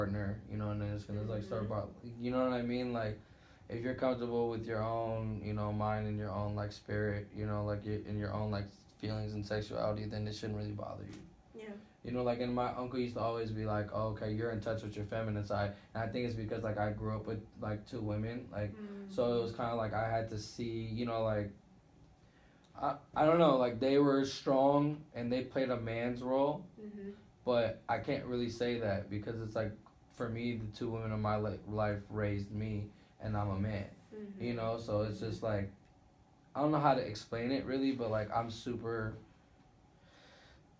partner, you know, and then it's gonna like start about, you know what I mean? Like, if you're comfortable with your own, you know, mind and your own like spirit, you know, like in your own like feelings and sexuality, then it shouldn't really bother you. Yeah. You know, like, and my uncle used to always be like, oh, okay, you're in touch with your feminine side. And I think it's because, like, I grew up with, like, two women. Like, so it was kind of like I had to see, you know, like, I don't know, like, they were strong and they played a man's role. But I can't really say that because it's like, for me, the two women in my life raised me and I'm a man. You know, so it's just like, I don't know how to explain it really, but, like, I'm super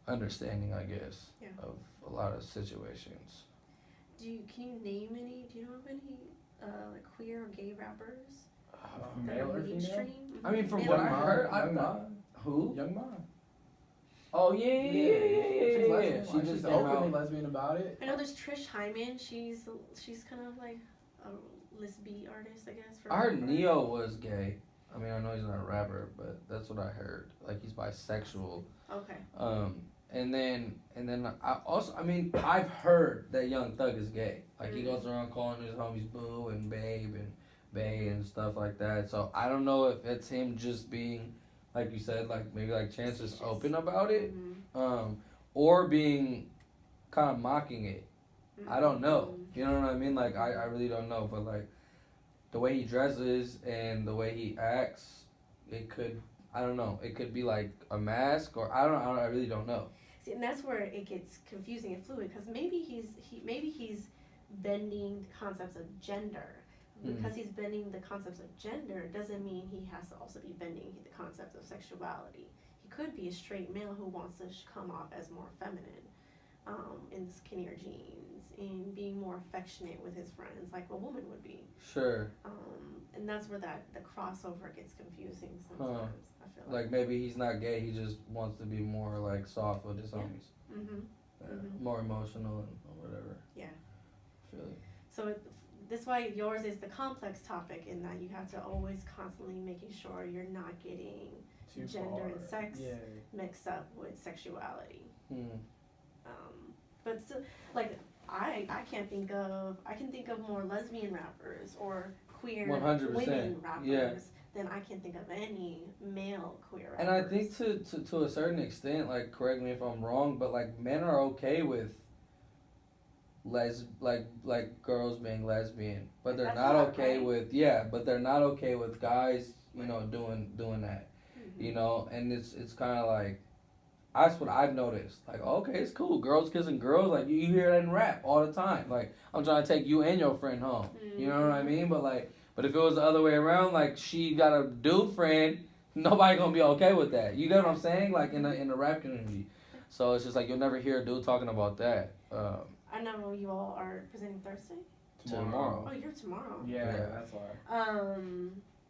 understanding, I guess, of a lot of situations. Can you name any? Do you know of any like queer or gay rappers that Male are or female? mainstream? I mean, from Male what or I female? heard, who? Young Ma. Oh yeah. She's lesbian. She Like, just she's came openly out. lesbian about it. I know there's Trish Hyman. She's kind of like a lesbian artist, I guess. I heard Neo was gay. I mean, I know he's not a rapper, but that's what I heard. Like, he's bisexual. Okay. And then I also, I mean, I've heard that Young Thug is gay. Like, he goes around calling his homies boo and babe and bae and stuff like that. So I don't know if it's him just being, like you said, like maybe like Chance is open about it, or being kind of mocking it. I don't know. You know what I mean? Like, I really don't know. But like the way he dresses and the way he acts, it could, I don't know. It could be like a mask, or I really don't know. See, and that's where it gets confusing and fluid, because maybe he's bending the concepts of gender. Because he's bending the concepts of gender doesn't mean he has to also be bending the concept of sexuality. He could be a straight male who wants to come off as more feminine, in skinnier jeans, and being more affectionate with his friends, like a woman would be. Sure. And that's where the crossover gets confusing sometimes. I feel like maybe he's not gay. He just wants to be more like soft with his homies. More emotional or whatever. Yeah. I feel it. So that's why yours is the complex topic, in that you have to always constantly making sure you're not getting Too gender far. and sex Yeah. mixed up with sexuality. But still, like, I can think of more lesbian rappers or queer 100%. women rappers Yeah. than I can think of any male queer rappers. And I think to a certain extent, like, correct me if I'm wrong, but like men are okay with like girls being lesbian, but they're not okay with but they're not okay with guys, you know, doing that. You know, and it's kind of like, that's what I've noticed. Like, okay, it's cool. Girls kissing girls. Like, you hear that in rap all the time. Like, I'm trying to take you and your friend home. You know what I mean? But if it was the other way around, like, she got a dude friend, nobody gonna be okay with that. You get what I'm saying? Like, in the rap community. So it's just like, you'll never hear a dude talking about that. I know you all are presenting Thursday. Tomorrow. Oh, you're tomorrow. Yeah, that's why.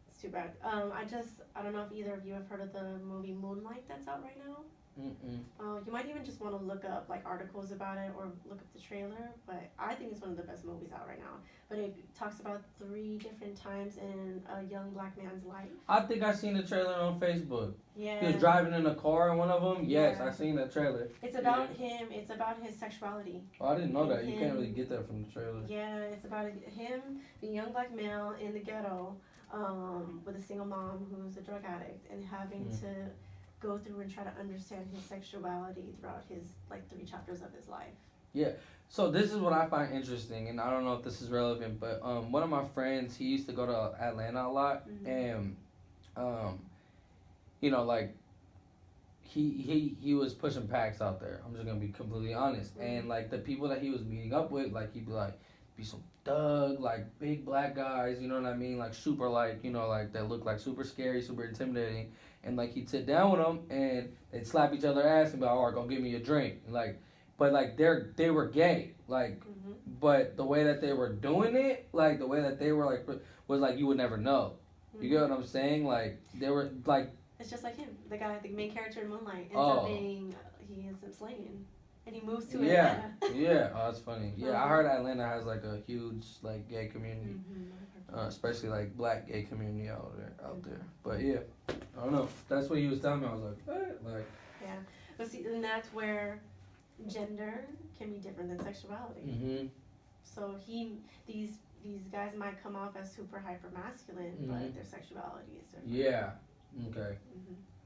It's too bad. I don't know if either of you have heard of the movie Moonlight that's out right now. You might even just want to look up like articles about it or look up the trailer, but I think it's one of the best movies out right now. But it talks about 3 different times in a young black man's life. I think I seen the trailer on Facebook. Yeah. He was driving in a car in one of them. Yes, I seen that trailer. It's about him. It's about his sexuality. Oh, I didn't know that. You can't really get that from the trailer. Yeah, it's about him being a young black male in the ghetto, with a single mom who's a drug addict, and having to go through and try to understand his sexuality throughout his 3 chapters of his life. Yeah. So this is what I find interesting, and I don't know if this is relevant, but one of my friends, he used to go to Atlanta a lot, and you know, like, he was pushing packs out there. I'm just gonna be completely honest, and like the people that he was meeting up with, like, he'd be some thug, like, big black guys, you know what I mean, like, super, like, you know, like, that look like super scary, super intimidating. And like, he'd sit down with them and they'd slap each other ass and be like, all right, go give me a drink. Like, but like they were gay. Like, but the way that they were doing it, like the way that they were like, was like, you would never know. You get what I'm saying? Like, they were like. It's just like him, the main character in Moonlight he ends up slaying. And he moves to Atlanta. Yeah. Oh, that's funny. Yeah, I heard Atlanta has like a huge like gay community. Especially like black gay community out there. But yeah, I don't know. That's what he was telling me. I was like, what? Like, yeah. But see, and that's where gender can be different than sexuality. So these guys might come off as super hyper masculine, but their sexuality is different. Yeah. Okay.